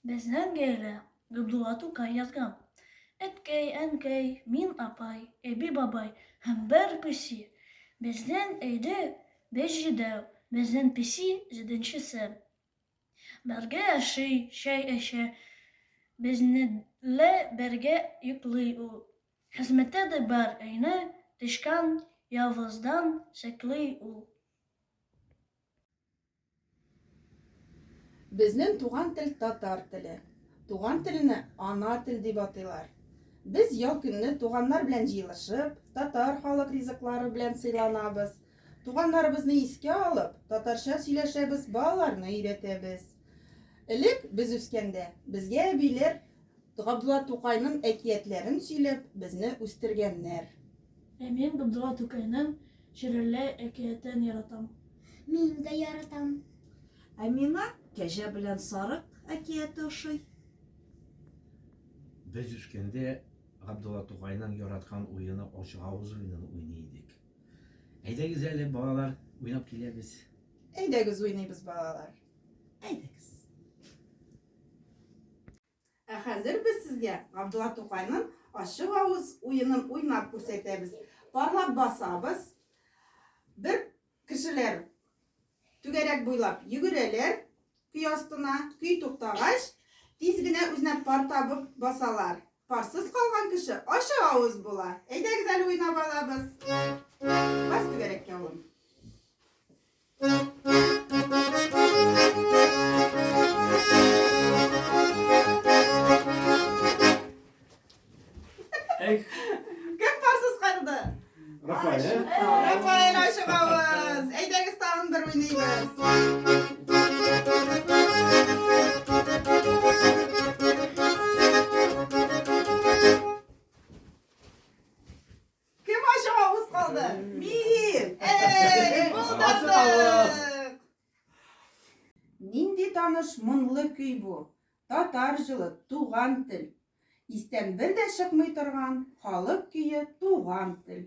Безнең гаилә Габдулла Тукай язган. Әткәй, әнкәй, мин апай, әби бабай һәм бер песи. Безнең өйдә 5 җидәү, безнең песи 7-нчесе. Бергә яши, чәй эчә, безнелә бергә йоклый ул. Хезмәттә дә бар, өйне тышкан явыздан саклый ул. Безнең туган тел татар теле. Туган телене ана тел дип атыйлар. Без ял көнне туганнар белән җыелышып, татар халык ризыклары белән сыйланабыз. Туганнарыбызны искә алып, татарча сөйләшәбез, балаларны өйрәтәбез. Элек без үскәндә, безгә әбиләр Габдулла Тукайның әкиятләрен сөйләп, безне үстергәннәр. Мин Габдулла Тукайның Ширәле әкиятен яратам. Мин дә яратам. Миңа Кәҗә белән Сарык әкияте ошый. Без үскәндә Габдулла Тукайның яраткан уены ачык авыз уенын уйный идек. Әйдәгез әле, балалар, уйнап киләбез. Әйдәгез уйныйбыз, балалар. Әйдәгез. Хәзер без сезгә Габдулла Тукайның ачык авыз уенын уйнап күрсәтәбез. Парлап басабыз. Бер кешеләр түгәрәк буйлап йөгерәләр, көй астына, көй туктагач, тиз генә үзенә пар табып басалар. Парсыз калган кеше ачык авыз була. Әйдәгез әле уйнап алабыз. Бас түгәрәккә улым. Кем парсыз калды? Рафаэль, Рафаэль ачык авыз. Әйдәгез тагын бер уйныйбыз. Кем ачык авыз калды? Мин. Булдырдык. Нинди таныш моңлы көй бу. Татар җылы, туган тел. Истән бер дә чыкмый торган халык көе туган тел.